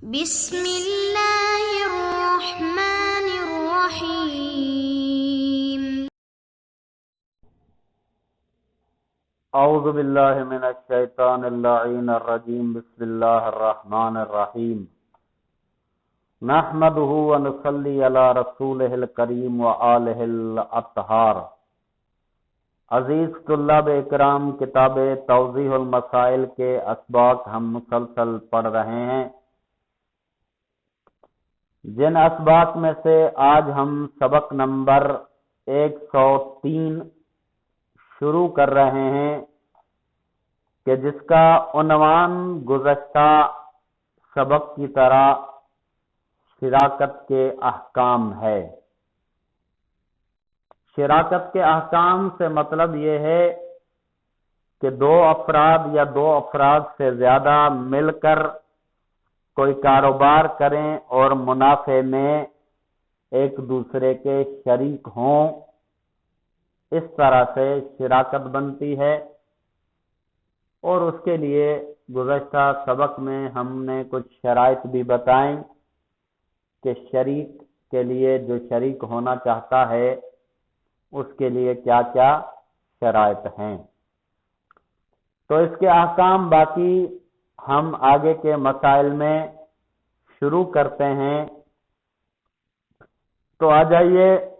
بسم اللہ الرحمن الرحیم۔ اعوذ باللہ من الشیطان اللعین الرجیم، بسم اللہ الرحمن الرحیم۔ نحمدہ ونصلی علی رسولہ الکریم وآلہ الاطہار۔ عزیز طلاب اکرام، کتاب توضیح المسائل کے اسباق ہم مسلسل پڑھ رہے ہیں، جن اسباق میں سے آج ہم سبق نمبر 103 شروع کر رہے ہیں کہ جس کا عنوان گزشتہ سبق کی طرح شراکت کے احکام ہے۔ شراکت کے احکام سے مطلب یہ ہے کہ دو افراد یا دو افراد سے زیادہ مل کر کوئی کاروبار کریں اور منافع میں ایک دوسرے کے شریک ہوں، اس طرح سے شراکت بنتی ہے۔ اور اس کے لیے گزشتہ سبق میں ہم نے کچھ شرائط بھی بتائیں کہ شریک کے لیے جو شریک ہونا چاہتا ہے اس کے لیے کیا کیا شرائط ہیں۔ تو اس کے احکام باقی ہم آگے کے مسائل میں شروع کرتے ہیں۔ تو آ جائیے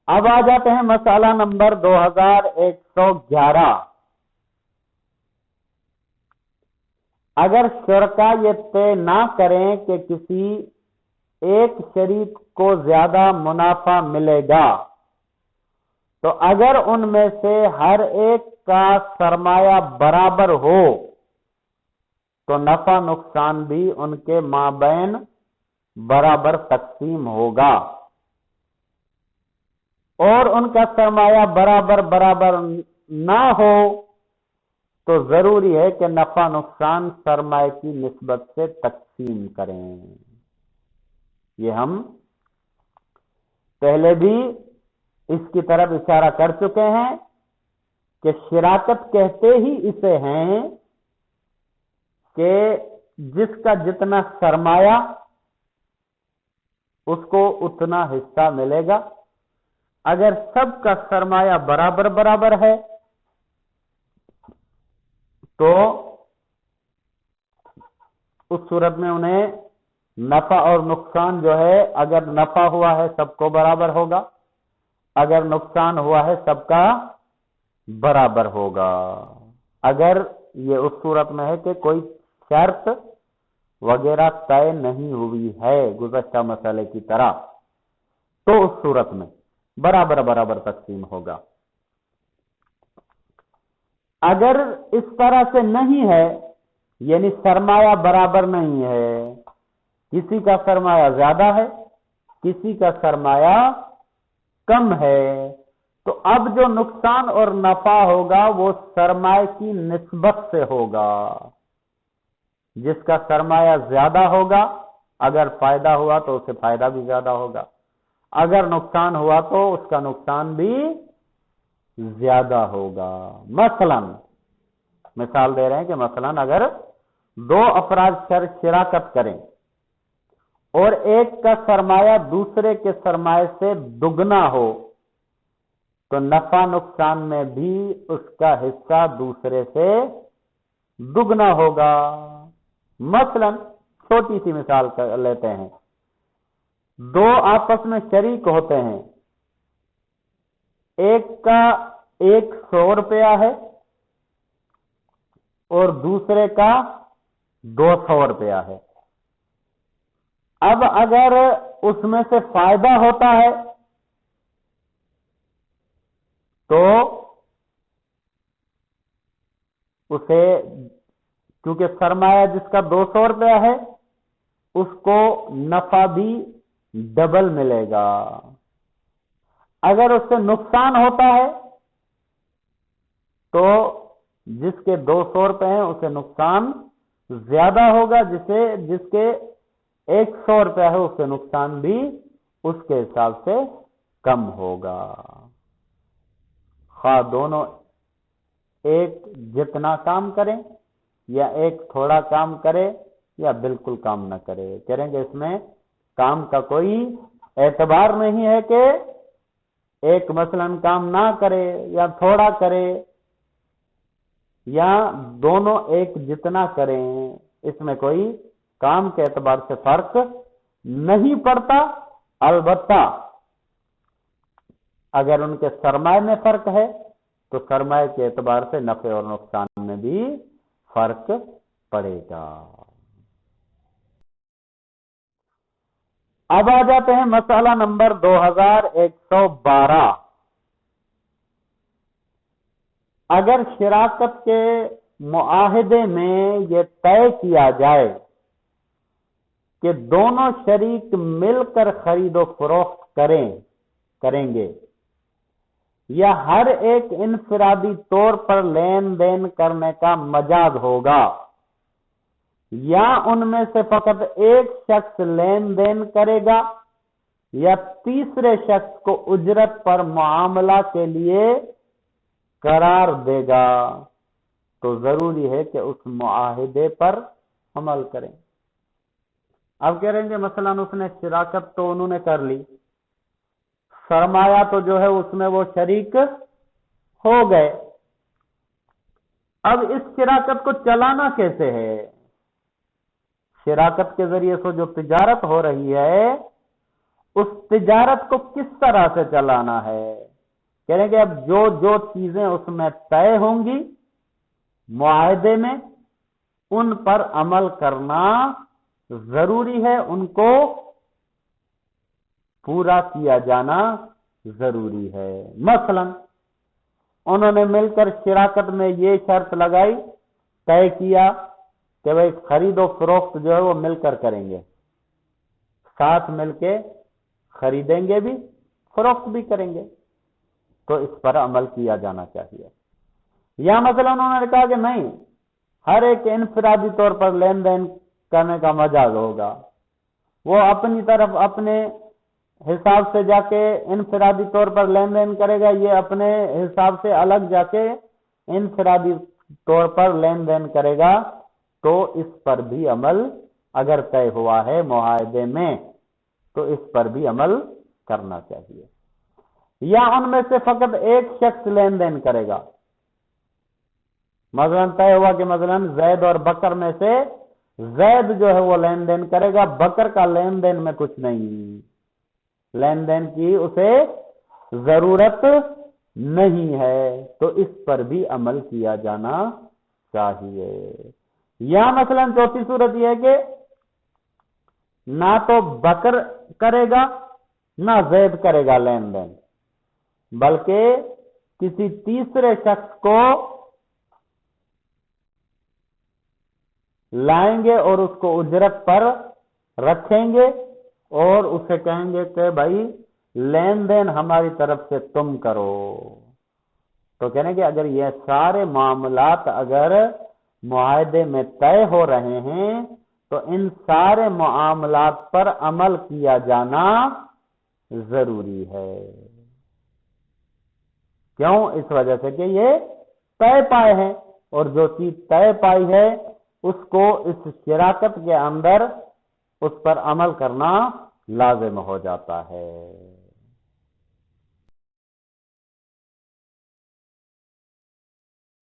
اب آ جاتے ہیں مسئلہ نمبر 2111۔ اگر شرکا یہ طے نہ کریں کہ کسی ایک شریک کو زیادہ منافع ملے گا، تو اگر ان میں سے ہر ایک کا سرمایہ برابر ہو تو نفع نقصان بھی ان کے مابین برابر تقسیم ہوگا، اور ان کا سرمایہ برابر نہ ہو تو ضروری ہے کہ نفع نقصان سرمایہ کی نسبت سے تقسیم کریں۔ یہ ہم پہلے بھی اس کی طرف اشارہ کر چکے ہیں کہ شراکت کہتے ہی اسے ہیں کہ جس کا جتنا سرمایہ اس کو اتنا حصہ ملے گا۔ اگر سب کا سرمایہ برابر ہے تو اس صورت میں انہیں نفع اور نقصان جو ہے، اگر نفع ہوا ہے سب کو برابر ہوگا، اگر نقصان ہوا ہے سب کا برابر ہوگا۔ اگر یہ اس صورت میں ہے کہ کوئی شرط وغیرہ طے نہیں ہوئی ہے گزشتہ مسئلے کی طرح، تو اس صورت میں برابر تقسیم ہوگا۔ اگر اس طرح سے نہیں ہے، یعنی سرمایہ برابر نہیں ہے، کسی کا سرمایہ زیادہ ہے کسی کا سرمایہ کم ہے، تو اب جو نقصان اور نفع ہوگا وہ سرمایہ کی نسبت سے ہوگا۔ جس کا سرمایہ زیادہ ہوگا اگر فائدہ ہوا تو اسے فائدہ بھی زیادہ ہوگا، اگر نقصان ہوا تو اس کا نقصان بھی زیادہ ہوگا۔ مثال دے رہے ہیں کہ مثلا اگر دو افراد شراکت کریں اور ایک کا سرمایہ دوسرے کے سرمایہ سے دگنا ہو تو نفع نقصان میں بھی اس کا حصہ دوسرے سے دگنا ہوگا۔ مثلا چھوٹی سی مثال لیتے ہیں، دو آپس میں شریک ہوتے ہیں، ایک کا 100 روپیہ ہے اور دوسرے کا 200 روپیہ ہے۔ اب اگر اس میں سے فائدہ ہوتا ہے تو اسے، کیونکہ سرمایہ جس کا 200 روپیہ ہے اس کو نفع بھی ڈبل ملے گا۔ اگر اس سے نقصان ہوتا ہے تو جس کے 200 روپے ہیں اسے نقصان زیادہ ہوگا، جس کے 100 روپے ہے اس سے نقصان بھی اس کے حساب سے کم ہوگا۔ خواہ دونوں ایک جتنا کام کریں یا ایک تھوڑا کام کرے یا بالکل کام نہ کرے، کریں گے اس میں کام کا کوئی اعتبار نہیں ہے کہ ایک مثلا کام نہ کرے یا تھوڑا کرے یا دونوں ایک جتنا کریں، اس میں کوئی کام کے اعتبار سے فرق نہیں پڑتا۔ البتہ اگر ان کے سرمایہ میں فرق ہے تو سرمایہ کے اعتبار سے نفع اور نقصان میں بھی فرق پڑے گا۔ اب آ جاتے ہیں مسئلہ نمبر 2112۔ اگر شراکت کے معاہدے میں یہ طے کیا جائے کہ دونوں شریک مل کر خرید و فروخت کریں گے یا ہر ایک انفرادی طور پر لین دین کرنے کا مجاز ہوگا، یا ان میں سے فقط ایک شخص لین دین کرے گا یا تیسرے شخص کو اجرت پر معاملہ کے لیے قرار دے گا، تو ضروری ہے کہ اس معاہدے پر عمل کریں۔ اب کہہ رہیں گے مثلا اس نے شراکت تو انہوں نے کر لی، سرمایہ تو جو ہے اس میں وہ شریک ہو گئے، اب اس شراکت کو چلانا کیسے ہے؟ شراکت کے ذریعے سے جو تجارت ہو رہی ہے اس تجارت کو کس طرح سے چلانا ہے؟ کہہ رہے ہیں کہ اب جو چیزیں اس میں طے ہوں گی معاہدے میں، ان پر عمل کرنا ضروری ہے، ان کو پورا کیا جانا ضروری ہے۔ مثلا انہوں نے مل کر شراکت میں یہ شرط لگائی، طے کیا کہ بھائی خرید و فروخت جو ہے وہ مل کر کریں گے، ساتھ مل کے خریدیں گے بھی فروخت بھی کریں گے، تو اس پر عمل کیا جانا چاہیے۔ یا مثلا انہوں نے کہا کہ نہیں، ہر ایک انفرادی طور پر لین دین کرنے کا مجاز ہوگا، وہ اپنی طرف اپنے حساب سے جا کے انفرادی طور پر لین دین کرے گا، یہ اپنے حساب سے الگ جا کے انفرادی طور پر لین دین کرے گا، تو اس پر بھی عمل اگر طے ہوا ہے معاہدے میں تو اس پر بھی عمل کرنا چاہیے۔ یا ان میں سے فقط ایک شخص لین دین کرے گا، مثلا طے ہوا کہ مثلا زید اور بکر میں سے زید جو ہے وہ لین دین کرے گا، بکر کا لین دین میں کچھ نہیں، لین دین کی اسے ضرورت نہیں ہے، تو اس پر بھی عمل کیا جانا چاہیے۔ یا مثلا چوتھی صورت یہ ہے کہ نہ تو بکر کرے گا نہ زید کرے گا لین دین، بلکہ کسی تیسرے شخص کو لائیں گے اور اس کو اجرت پر رکھیں گے اور اسے کہیں گے کہ بھائی لین دین ہماری طرف سے تم کرو۔ تو کہنے کہ اگر یہ سارے معاملات اگر معاہدے میں طے ہو رہے ہیں تو ان سارے معاملات پر عمل کیا جانا ضروری ہے۔ کیوں؟ اس وجہ سے کہ یہ طے پائے ہیں، اور جو چیز طے پائی ہے اس کو اس شراکت کے اندر اس پر عمل کرنا لازم ہو جاتا ہے۔